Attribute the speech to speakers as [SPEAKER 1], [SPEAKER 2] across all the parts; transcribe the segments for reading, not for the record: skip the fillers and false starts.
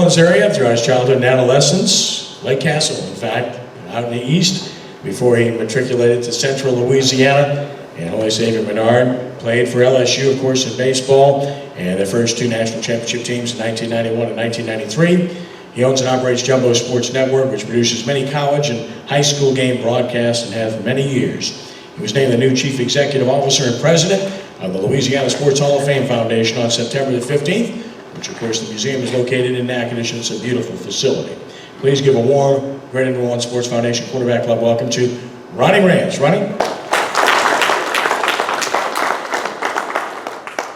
[SPEAKER 1] Orleans area throughout his childhood and adolescence, Lake Castle, in fact, out in the east, before he matriculated to Central Louisiana. And Holy Savior Menard played for LSU, of course, in baseball, and their first 2 national championship teams in 1991 and 1993. He owns and operates Jumbo Sports Network, which produces many college and high school game broadcasts and has for many years. He was named the new Chief Executive Officer and President of the Louisiana Sports Hall of Fame Foundation on September the 15th, which of course the museum is located in Natchitoches. It's a beautiful facility. Please give a warm Greater New Orleans Sports Foundation Quarterback Club welcome to Ronnie Rantz. Ronnie?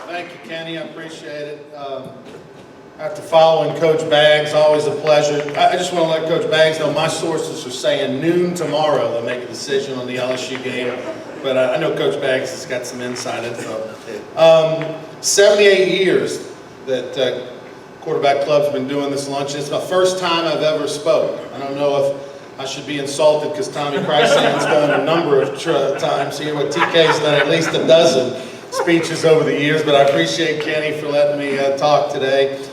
[SPEAKER 2] Thank you, Kenny. I appreciate it. After following Coach Baggs, always a pleasure. I just want to let Coach Baggs know my sources are saying noon tomorrow they'll make a decision on the LSU game. But I know Coach Baggs has got some inside info. 78 years that Quarterback Club's been doing this lunch. It's the first time I've ever spoke. I don't know if I should be insulted because Tommy Chrysan's done a number of times here, but TK's done at least a dozen speeches over the years, but I appreciate Kenny for letting me talk today.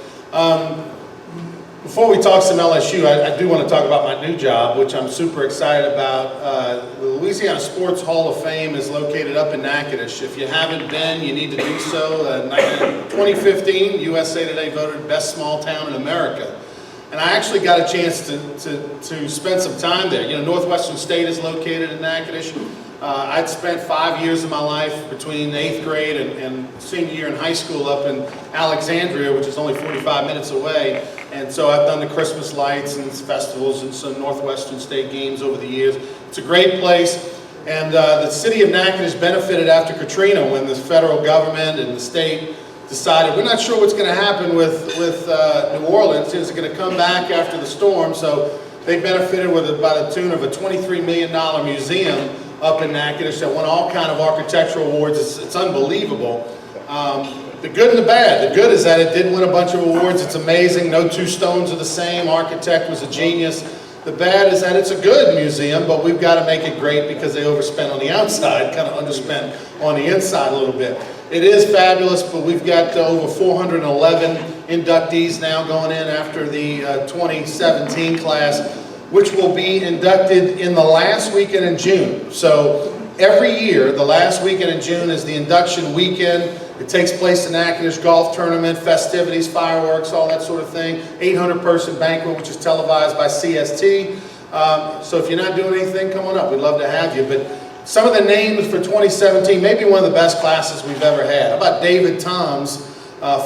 [SPEAKER 2] Before we talk some LSU, I do want to talk about my new job, which I'm super excited about. The Louisiana Sports Hall of Fame is located up in Natchitoches. If you haven't been, you need to do so. 2015, USA Today voted best small town in America. And I actually got a chance to spend some time there. You know, Northwestern State is located in Natchitoches. I'd spent 5 years of my life between 8th grade and senior year in high school up in Alexandria, which is only 45 minutes away. And so I've done the Christmas lights and festivals and some Northwestern State games over the years. It's a great place. And the city of Natchitoches benefited after Katrina when the federal government and the state decided we're not sure what's going to happen with New Orleans. Is it going to come back after the storm? So they benefited with about a tune of a $23 million museum up in Natchitoches that won all kind of architectural awards. It's unbelievable. The good and the bad. The good is that it did win a bunch of awards. It's amazing. No two stones are the same. Architect was a genius. The bad is that it's a good museum, but we've got to make it great because they overspent on the outside, kind of underspent on the inside a little bit. It is fabulous, but we've got over 411 inductees now going in after the 2017 class, which will be inducted in the last weekend in June. So every year, the last weekend in June is the induction weekend. It takes place in Natchitoches, golf tournament, festivities, fireworks, all that sort of thing. 800-person banquet, which is televised by CST. So if you're not doing anything, come on up. We'd love to have you. But some of the names for 2017, maybe one of the best classes we've ever had. How about David Toms,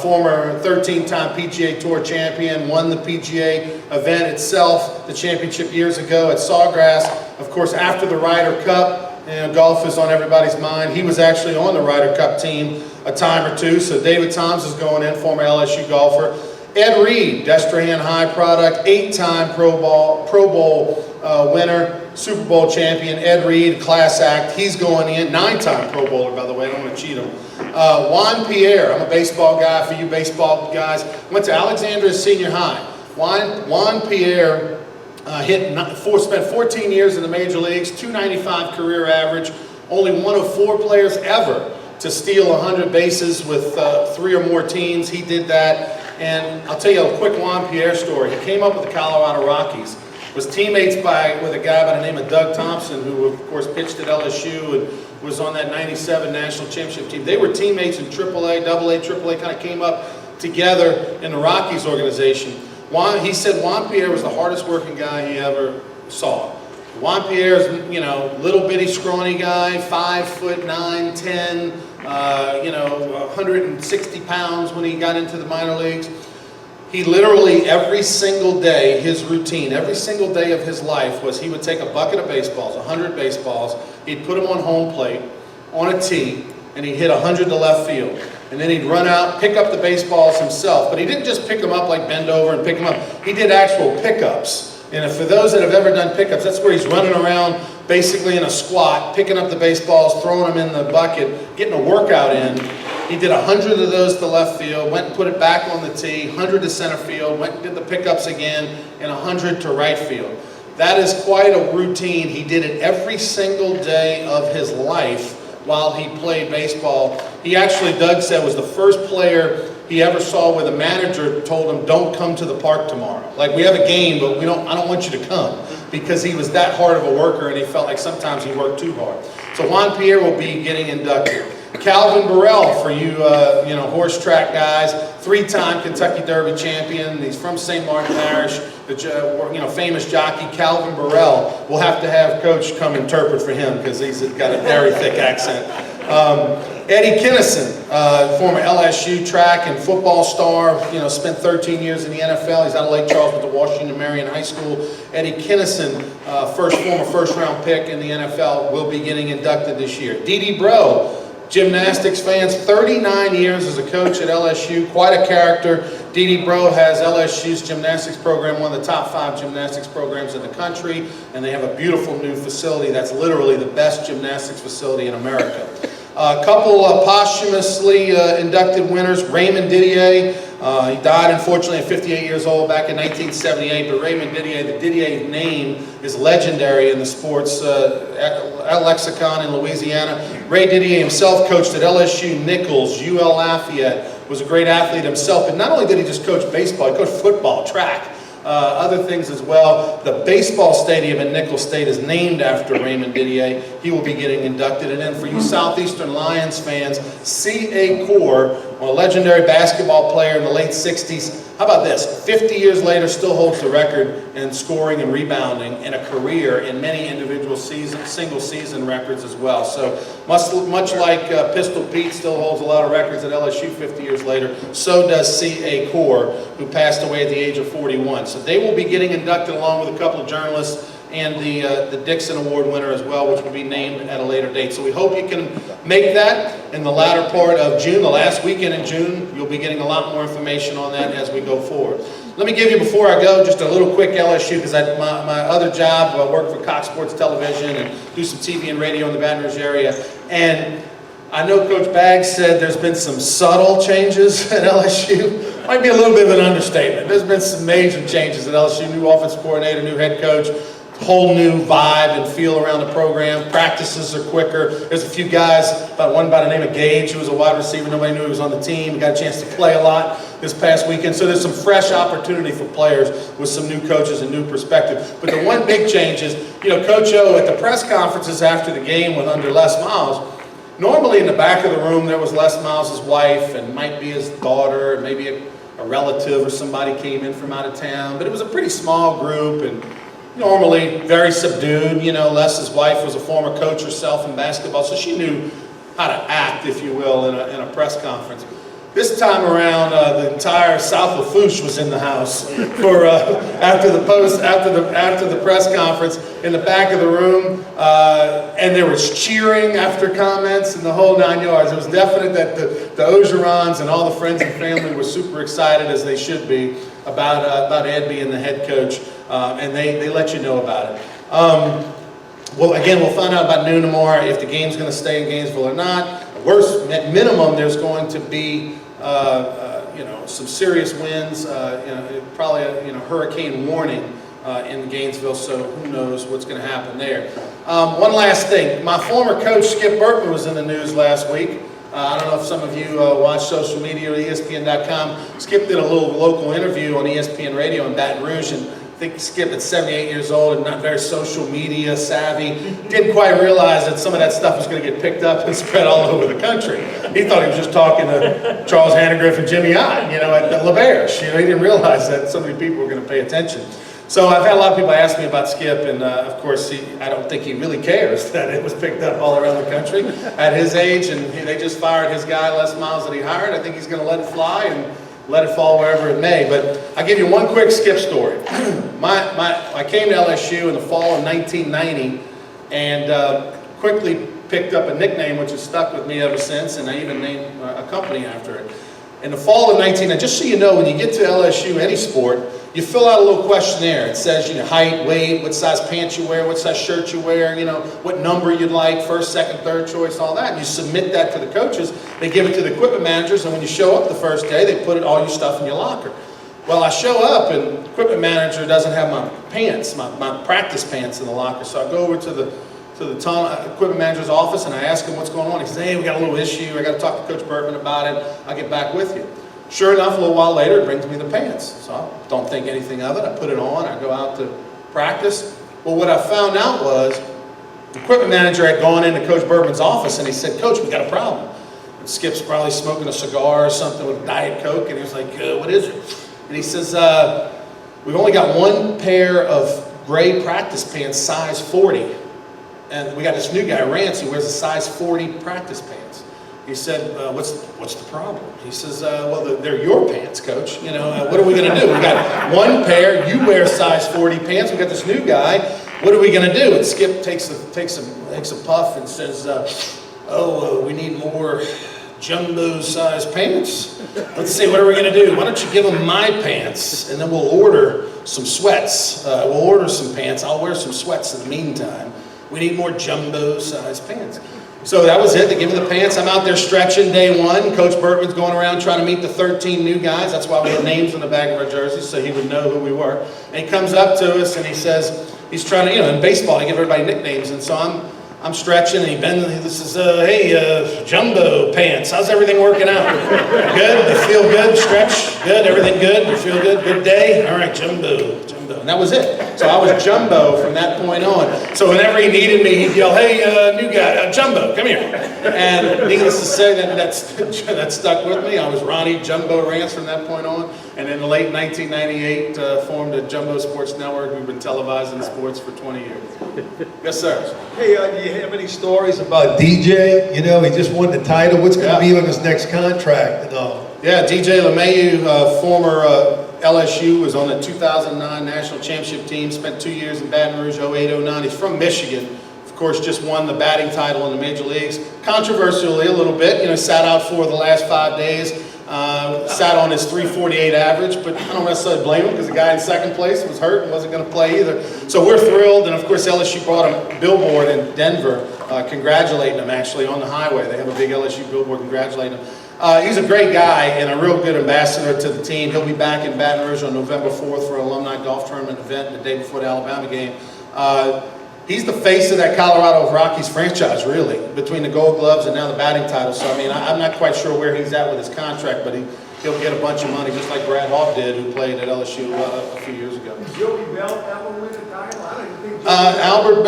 [SPEAKER 2] former 13-time PGA Tour champion, won the PGA event itself, the championship years ago at Sawgrass. Of course, after the Ryder Cup, you know, golf is on everybody's mind. He was actually on the Ryder Cup team a time or two, so David Toms is going in, former LSU golfer. Ed Reed, Destrehan High product, 8-time Pro Bowl winner, Super Bowl champion. Ed Reed, class act, he's going in. 9-time Pro Bowler, by the way, I don't want to cheat him. Juan Pierre, I'm a baseball guy, for you baseball guys. Went to Alexandria Senior High. Juan Pierre spent 14 years in the major leagues, 295 career average, only one of 4 players ever to steal 100 bases with 3 or more teams. He did that. And I'll tell you a quick Juan Pierre story. He came up with the Colorado Rockies, was teammates with a guy by the name of Doug Thompson, who of course pitched at LSU and was on that 97 national championship team. They were teammates in AAA, AA, AAA, kind of came up together in the Rockies organization. He said Juan Pierre was the hardest working guy he ever saw. Juan Pierre's, you know, little bitty scrawny guy, 5'9", 10, 160 pounds when he got into the minor leagues. He literally, every single day, his routine, every single day of his life was he would take a bucket of baseballs, 100 baseballs, he'd put them on home plate, on a tee, and he'd hit 100 to left field. And then he'd run out, pick up the baseballs himself. But he didn't just pick them up like bend over and pick them up. He did actual pickups. And for those that have ever done pickups, that's where he's running around basically in a squat, picking up the baseballs, throwing them in the bucket, getting a workout in. He did 100 of those to left field, went and put it back on the tee, 100 to center field, went and did the pickups again, and 100 to right field. That is quite a routine. He did it every single day of his life while he played baseball. He actually, Doug said, was the first player he ever saw where the manager told him, don't come to the park tomorrow. Like, we have a game, but I don't want you to come, because he was that hard of a worker and he felt like sometimes he worked too hard. So Juan Pierre will be getting inducted. Calvin Burrell, for you, horse track guys, 3-time Kentucky Derby champion. He's from St. Martin Parish. The famous jockey Calvin Burrell. We'll have to have Coach come interpret for him because he's got a very thick accent. Eddie Kinnison, former LSU track and football star, spent 13 years in the NFL. He's out of Lake Charles with the Washington Marion High School. Eddie Kinnison, former first-round pick in the NFL, will be getting inducted this year. Dee Bro, gymnastics fans, 39 years as a coach at LSU, quite a character. Dee Bro has LSU's gymnastics program, one of the top 5 gymnastics programs in the country, and they have a beautiful new facility that's literally the best gymnastics facility in America. A couple of posthumously inducted winners. Raymond Didier, he died unfortunately at 58 years old back in 1978, but Raymond Didier, the Didier name is legendary in the sports lexicon in Louisiana. Ray Didier himself coached at LSU, Nichols, UL Lafayette, was a great athlete himself, but not only did he just coach baseball, he coached football, track, other things as well. The baseball stadium at Nichols State is named after Raymond Didier. He will be getting inducted. And then for you Southeastern Lions fans, C.A. Core, a legendary basketball player in the late 60s. How about this? 50 years later, still holds the record in scoring and rebounding in a career in many individual single season records as well. So much like Pistol Pete still holds a lot of records at LSU 50 years later, so does C.A. Core, who passed away at the age of 41. So they will be getting inducted along with a couple of journalists and the Dixon Award winner as well, which will be named at a later date. So we hope you can make that in the latter part of June, the last weekend in June. You'll be getting a lot more information on that as we go forward. Let me give you, before I go, just a little quick LSU, because my other job, I work for Cox Sports Television and do some TV and radio in the Baton Rouge area. And I know Coach Baggs said there's been some subtle changes at LSU. Might be a little bit of an understatement. There's been some major changes at LSU. New offensive coordinator, new head coach, whole new vibe and feel around the program. Practices are quicker. There's a few guys, one by the name of Gage, who was a wide receiver. Nobody knew he was on the team. Got a chance to play a lot this past weekend. So there's some fresh opportunity for players with some new coaches and new perspective. But the one big change is, Coach O at the press conferences after the game with under Les Miles, normally in the back of the room there was Les Miles' wife and might be his daughter, maybe a relative or somebody came in from out of town. But it was a pretty small group and normally very subdued. Les's wife was a former coach herself in basketball, so she knew how to act, if you will, in a press conference. This time around, the entire South Lafourche was in the house for after the press conference in the back of the room, and there was cheering after comments and the whole 9 yards. It was definite that the Ogerons and all the friends and family were super excited, as they should be, about Ed being the head coach, and they let you know about it. Well, again, we'll find out about noon tomorrow if the game's going to stay in Gainesville or not. Worst, at minimum, there's going to be some serious winds, probably a hurricane warning in Gainesville, so who knows what's going to happen there. One last thing. My former coach, Skip Bertman, was in the news last week. I don't know if some of you watch social media or ESPN.com. Skip did a little local interview on ESPN Radio in Baton Rouge, and I think Skip, at 78 years old and not very social media savvy, didn't quite realize that some of that stuff was going to get picked up and spread all over the country. He thought he was just talking to Charles Hannegriff and Jimmy Ott, at the LaBerge. He didn't realize that so many people were going to pay attention. So I've had a lot of people ask me about Skip, and of course, I don't think he really cares that it was picked up all around the country at his age, and they just fired his guy, Les Miles, that he hired. I think he's going to let it fly and let it fall wherever it may. But I'll give you one quick Skip story. I came to LSU in the fall of 1990 and quickly picked up a nickname which has stuck with me ever since, and I even named a company after it. In the fall of 1990, just so you know, when you get to LSU, any sport, you fill out a little questionnaire. It says height, weight, what size pants you wear, what size shirt you wear, what number you'd like, first, second, third choice, all that. And you submit that to the coaches. They give it to the equipment managers, and when you show up the first day, they put all your stuff in your locker. Well, I show up, and the equipment manager doesn't have my pants, my practice pants in the locker. So I go over to the equipment manager's office, and I ask him what's going on. He says, hey, we got a little issue. I got to talk to Coach Bertman about it. I'll get back with you. Sure enough, a little while later, it brings me the pants. So I don't think anything of it. I put it on. I go out to practice. Well, what I found out was the equipment manager had gone into Coach Bourbon's office, and he said, "Coach, we got a problem." And Skip's probably smoking a cigar or something with Diet Coke, and he was like, "What is it?" And he says, "We've only got one pair of gray practice pants, size 40. And we got this new guy, Rantz, who wears a size 40 practice pants." He said, what's the problem? He says, "Well, they're your pants, Coach. You know, what are we going to do? We got one pair, you wear size 40 pants, we got this new guy, what are we going to do?" And Skip takes a puff and says, we need more jumbo size pants. Let's see, what are we going to do? Why don't you give them my pants, and then we'll order some sweats. We'll order some pants. I'll wear some sweats in the meantime. We need more jumbo size pants. So that was it. They give me the pants. I'm out there stretching day one. Coach Bertman's going around trying to meet the 13 new guys. That's why we had names on the back of our jerseys, so he would know who we were. And he comes up to us and he says, he's trying to, in baseball, they give everybody nicknames. And so I'm stretching and he bends and he says, "Hey, jumbo pants, how's everything working out? Good? You feel good? Stretch? Good? Everything good? You feel good? Good day? All right, jumbo. And that was it. So I was jumbo from that point on. So whenever he needed me, he'd yell, "Hey, new guy, jumbo, come here." And needless to say, that stuck with me. I was Ronnie Jumbo Rantz from that point on. And in the late 1998, formed a Jumbo Sports Network. We've been televising sports for 20 years. Yes, sir.
[SPEAKER 3] Hey, do you have any stories about DJ? You know, he just won the title. What's going to be on his next contract and all?
[SPEAKER 2] Yeah, DJ LeMahieu, former LSU, was on the 2009 National Championship team, spent 2 years in Baton Rouge, 08-09. He's from Michigan. Of course, just won the batting title in the major leagues. Controversially a little bit, sat out for the last 5 days. Sat on his 348 average, but I don't necessarily blame him because the guy in second place was hurt and wasn't going to play either. So we're thrilled, and of course LSU brought a billboard in Denver congratulating him actually on the highway. They have a big LSU billboard congratulating him. He's a great guy and a real good ambassador to the team. He'll be back in Baton Rouge on November 4th for an alumni golf tournament event the day before the Alabama game. He's the face of that Colorado Rockies franchise, really, between the Gold Gloves and now the batting title. So, I mean, I'm not quite sure where he's at with his contract, but he'll get a bunch of money, just like Brad Hawk did, who played at LSU a few years ago.
[SPEAKER 3] Joey Bell ever win a title? I don't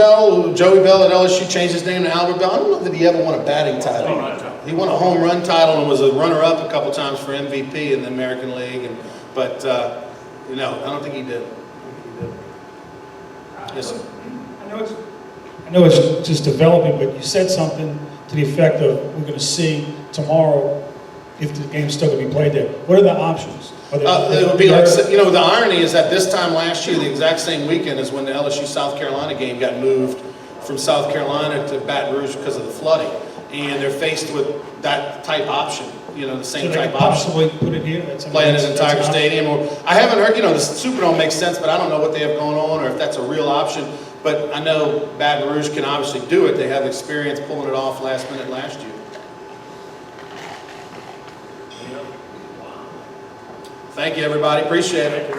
[SPEAKER 3] think
[SPEAKER 2] Joey Bell at LSU changed his name to Albert Bell. I don't know that he ever won a batting title. He won a home run title and was a runner-up a couple times for MVP in the American League. But I don't think he did. Yes, sir.
[SPEAKER 4] I know it's just developing, but you said something to the effect of we're going to see tomorrow if the game's still going to be played there. What are the options?
[SPEAKER 2] It would be like, the irony is that this time last year, the exact same weekend is when the LSU-South Carolina game got moved from South Carolina to Baton Rouge because of the flooding. And they're faced with that type option, the same type option.
[SPEAKER 4] Possibly put it here?
[SPEAKER 2] Playing in Tiger Stadium. Or I haven't heard, the Superdome makes sense, but I don't know what they have going on or if that's a real option. But I know Baton Rouge can obviously do it. They have experience pulling it off last minute last year. Thank you, everybody. Appreciate it.